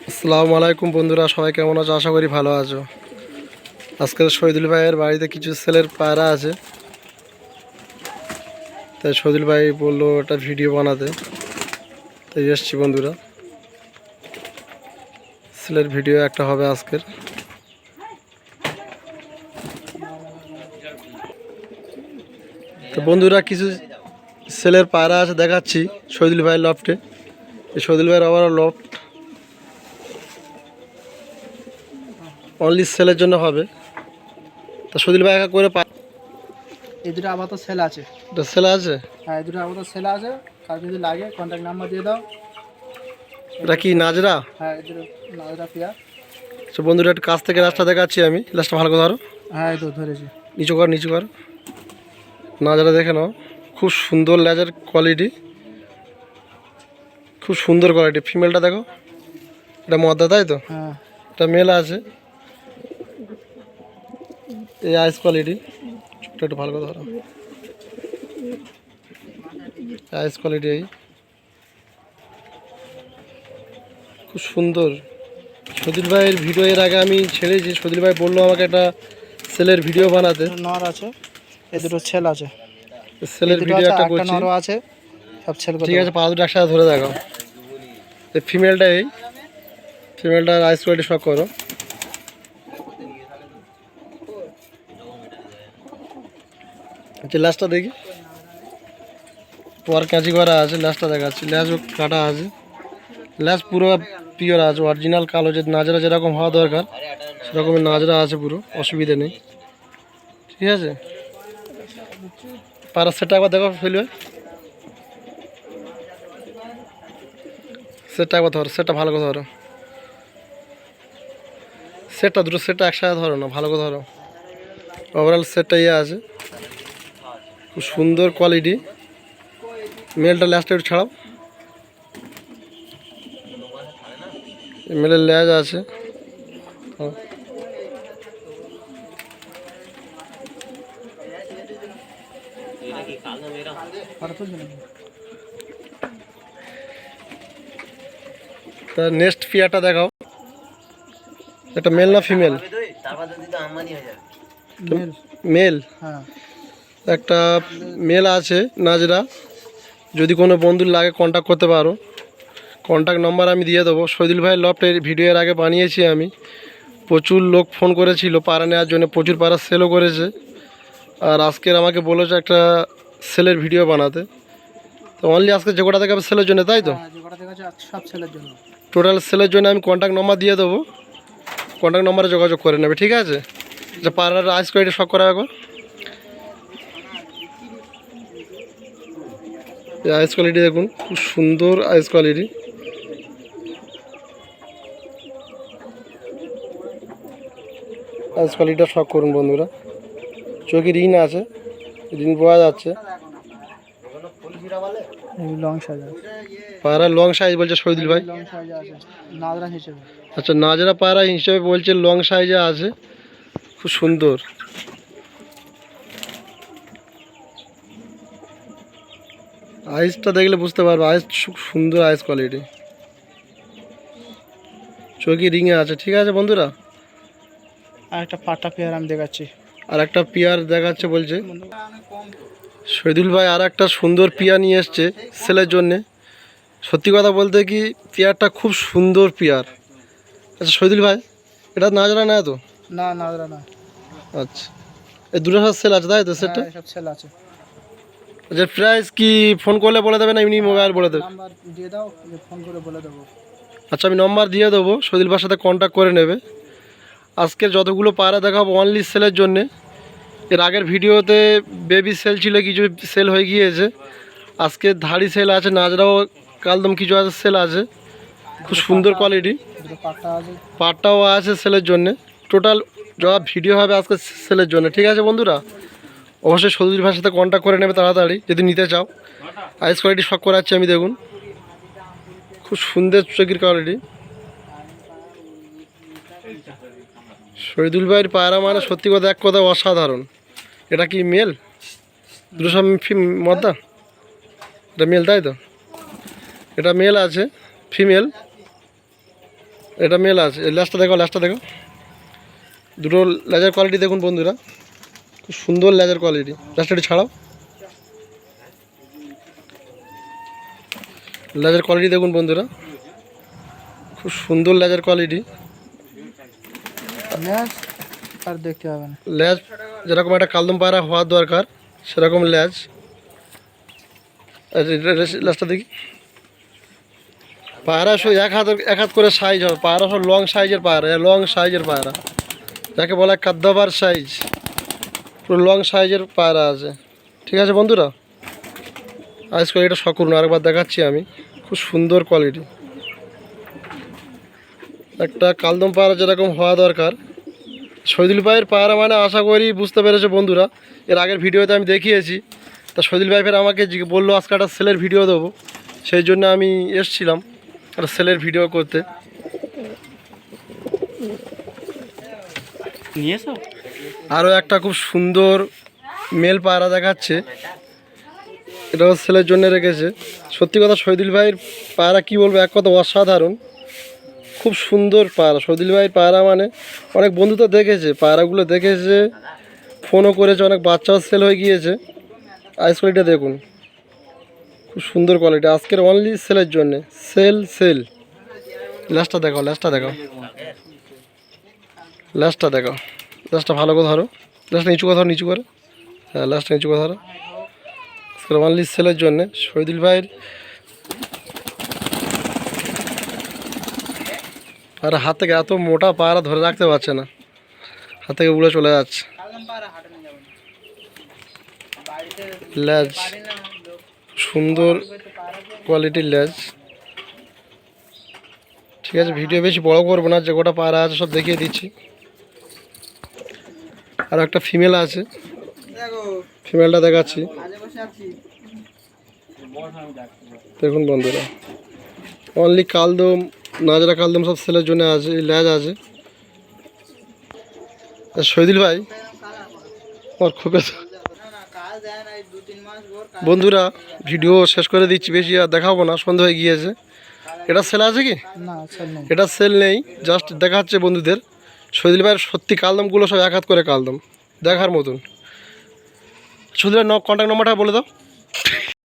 আসসালামু আলাইকুম বন্ধুরা, সবাই কেমন আছো? আশা করি ভালো আছো। আজকে শহীদুল ভাইয়ের বাড়িতে কিছু ছেলের পায়রা আছে, তাই শহীদুল ভাই বললো একটা ভিডিও বানাতে, তাই এসছি বন্ধুরা। ছেলের ভিডিও একটা হবে আজকের। তো বন্ধুরা, কিছু ছেলের পায়রা আছে দেখাচ্ছি শহীদুল ভাইয়ের লফটে। এই শহীদুল ভাইয়ের আবার লফট অনলি সেলের জন্য হবে। তা শহীদুল ভাই একা করে এই দুটো আপাতত সেল আছে। ছেলে আছে? হ্যাঁ, এই দুটো আপাতত সেল আছে। কার যদি লাগে কন্ট্যাক্ট নাম্বার দিয়ে দাও। এটা কি নাজরা? হ্যাঁ, এই দুটো নাজরা পেয়ার। তো বন্ধুরা, একটু কাছ থেকে লাস্টটা দেখাচ্ছি আমি। লাস্টটা ভালো করে ধরো। হ্যাঁ, এই তো ধরেছি। নিচু কর, নিচু কর। নাজরা দেখে নাও, খুব সুন্দর লেজার কোয়ালিটি, খুব সুন্দর কোয়ালিটি। ফিমেলটা দেখো, এটা মদ্দা, তাই তো? হ্যাঁ, এটা মেল আছে। এই আইস কোয়ালিটি, ছোট্ট একটু ভালো করে ধরো। আইস কোয়ালিটি এই খুব সুন্দর। সদিল ভাইয়ের ভিডিও এর আগে আমি ছেড়েছি। সদিল ভাই বললো আমাকে একটা সেলের ভিডিও বানাতে। নর আছে, এই দুটো সেল আছে। সেলের ভিডিও একটা করছি। নর আছে, সব সেল করতে। ঠিক আছে, পা দুটো একসাথে ধরে দেখাও। এই ফিমেলটা, এই ফিমেলটার আইস কোয়ালিটি সব করো। আচ্ছা, লাস্টটা দেখি। পর কাঁচি করা আছে, ল্যাসটা দেখাচ্ছি। ল্যাসও কাটা আছে, ল্যাস পুরো পিওর আছে, অরিজিনাল কালো। যে নাজরা যেরকম হওয়া দরকার সেরকমের নাজরা আছে, পুরো অসুবিধে নেই। ঠিক আছে, পারার সেটটা একবার দেখো ফেলবে। সেটটা একবার ধরো, সেটটা ভালো করে ধরো। সেটটা দুটো সেটটা একসাথে ধরো না, ভালো করে ধরো। ওভারঅল সেটটা ইয়ে আছে, খুব সুন্দর কোয়ালিটি। মেলটা ল্যাসটা একটু ছাড়াও। মেলের ল্যাজ আছে। তা নেক্সট পিয়ারটা দেখাও। এটা মেল না ফিমেল? মেল। হ্যাঁ, একটা মেল আছে নাজরা। যদি কোনো বন্ধুর লাগে কন্ট্যাক্ট করতে পারো। কন্ট্যাক্ট নম্বর আমি দিয়ে দেবো। শহীদুল ভাই লফটের ভিডিও এর আগে বানিয়েছি আমি। প্রচুর লোক ফোন করেছিল পাড়া নেওয়ার জন্য, প্রচুর পাড়া সেলও করেছে। আর আজকের আমাকে বলেছে একটা সেলের ভিডিও বানাতে। তো অনলি আজকে যে কটা দেখাবে সেলের জন্য, তাই তো? যে কটা দেখাচ্ছে সব সেলের জন্য। টোটাল সেলের জন্য আমি কন্ট্যাক্ট নম্বর দিয়ে দেবো। কন্ট্যাক্ট নম্বরে যোগাযোগ করে নেবে, ঠিক আছে? যে পাড়ার আইস কোয়ালিটি সব করা একবার। এই আইস কোয়ালিটি দেখুন, খুব সুন্দর আইস কোয়ালিটি। আইস কোয়ালিটিটা শখ করুন বন্ধুরা। চোখে রিন আছে, রিন পাওয়া যাচ্ছে। লং সাইজ আছে। পায়রা লং সাইজ বলছে শহীদুল ভাই। লং সাইজ আছে নাজরা হিসেবে। আচ্ছা, নাজরা পায়রা হিসেবে বলছে লং সাইজে আছে, খুব সুন্দর। আইসটা দেখলে বুঝতে পারবে, আইস খুব সুন্দর আইস কোয়ালিটি। চোখে রিংয়ে আছে। ঠিক আছে বন্ধুরা, আর একটা পাটা পেয়ার আমি দেখাচ্ছি। আর একটা পিয়ার দেখাচ্ছে বলছে শহীদুল ভাই। আর একটা সুন্দর পিয়ার নিয়ে এসছে সেলের জন্যে। সত্যি কথা বলতে কি, পিয়ারটা খুব সুন্দর পিয়ার। আচ্ছা শহীদুল ভাই, এটা নাজরা না তো? না, নাজরা না। আচ্ছা, এই দুটো সব সেল আছে, তাই তো? সেটটা সব সেল আছে। আচ্ছা, প্রাইস কি ফোন করলে বলে দেবে না এমনি মোবাইল বলে দেবে? নাম্বার দিয়ে দাও, ফোন করে বলে দেবো। আচ্ছা, আমি নম্বর দিয়ে দেবো, শহীদুল ভাইয়ের সাথে কন্ট্যাক্ট করে নেবে। আজকে যতগুলো পায়রা দেখাবো অনলি সেলের জন্যে। এর আগের ভিডিওতে বেবি সেল ছিল, কিছু সেল হয়ে গিয়েছে। আজকে ধাড়ি সেল আছে, নাজরাও কালদম কিছু আছে, সেল আছে। খুব সুন্দর কোয়ালিটি। পাটটাও আছে সেলের জন্যে। টোটাল যা ভিডিও হবে আজকে সেলের জন্য। ঠিক আছে বন্ধুরা, অবশ্যই সদুল ভাইয়ের সাথে কন্ট্যাক্ট করে নেবে তাড়াতাড়ি যদি নিতে চাও। আইস কোয়ালিটি শখ করাচ্ছি আমি, দেখুন খুব সুন্দর চোখের কোয়ালিটি। শহীদুল ভাইয়ের পায়রা মানে সত্যি কথা, এক কথা অসাধারণ। এটা কি মেল? দুটো সব মদ্দা? এটা মেল, তাই তো? এটা মেল আছে, ফিমেল এটা মেল আছে, ল্যাজটা দেখো, ল্যাজটা দেখো, দুটো লেজার কোয়ালিটি দেখুন বন্ধুরা, খুব সুন্দর লেজার কোয়ালিটি। ল্যাজটা একটু ছাড়াও, লেজার কোয়ালিটি দেখুন বন্ধুরা, খুব সুন্দর লেজার কোয়ালিটি। ল্যাজ আর দেখতে হবে না। লেজ যেরকম একটা কালদম পায়রা হওয়ার দরকার সেরকম লেজ। লেজটা দেখি, পায়রা সব এক হাত করে সাইজ হবে, পায়রা সব লং সাইজের পায়রা, লং সাইজের পায়রা যাকে বলা হয় কাদ্দাবার সাইজ, পুরো লং সাইজের পায়রা আছে। ঠিক আছে বন্ধুরা, আজ করে এটা শখ করুন, আরেকবার দেখাচ্ছি আমি, খুব সুন্দর কোয়ালিটি। একটা কালদম পায়রা যেরকম হওয়া দরকার, শহীদুল ভাইয়ের পায়রা মানে আশা করি বুঝতে পেরেছে বন্ধুরা, এর আগের ভিডিওতে আমি দেখিয়েছি। তা শহীদুল ভাই ফের আমাকে বললো আজকে একটা সেলের ভিডিও দেবো, সেই জন্য আমি এসছিলাম একটা সেলের ভিডিও করতে। আরও একটা খুব সুন্দর মেল পায়রা দেখাচ্ছে, এটাও সেলের জন্য রেখেছে। সত্যি কথা শহীদুল ভাইয়ের পায়রা কী বলবো, এক কথা অসাধারণ, খুব সুন্দর পায়রা। শহীদুল ভাইয়ের পায়রা মানে অনেক বন্ধু তো দেখেছে, পায়রাগুলো দেখেছে, ফোনও করেছে, অনেক বাচ্চাও সেল হয়ে গিয়েছে। আইস কোয়ালিটিটা দেখুন, খুব সুন্দর কোয়ালিটি, আজকের অনলি সেলের জন্যে, সেল। ল্যাজটা দেখো, ল্যাজটা দেখো, ল্যাজটা দেখো, ল্যাজটা ভালো করে ধরো, ল্যাজটা নিচু করে ধরো, নিচু করে, হ্যাঁ ল্যাজটা নিচু করে ধরো। আজকের অনলি সেলের জন্যে শহীদুল ভাইয়ের আর হাত থেকে এত মোটা পায়রা ধরে রাখতে পারছে না, হাত থেকে উড়ে চলে যাচ্ছে। লেজ সুন্দর কোয়ালিটির লেজ। ঠিক আছে, ভিডিও বেশি বড় করবো না, যে গোটা পায়রা আছে সব দেখিয়ে দিচ্ছি। আর একটা ফিমেল আছে, ফিমেলটা দেখাচ্ছি দেখুন বন্ধুরা, অনলি কালদম নাজরা কালদম সব সেলের জন্য আছে, এই লেজ আছে। শহীদুল ভাই আমার খুব বন্ধুরা, ভিডিও শেষ করে দিচ্ছি, বেশি আর দেখাবো না, সন্ধ্যা হয়ে গিয়েছে। এটা সেল আছে কি? না, সেল নেই। এটা সেল নেই, জাস্ট দেখাচ্ছে বন্ধুদের। শহীদুল ভাইয়ের সত্যি কালদমগুলো সব এক হাত করে কালদম, দেখার মতন। শহীদুল ভাইয়ের কন্ট্যাক্ট নম্বরটা বলে দাও।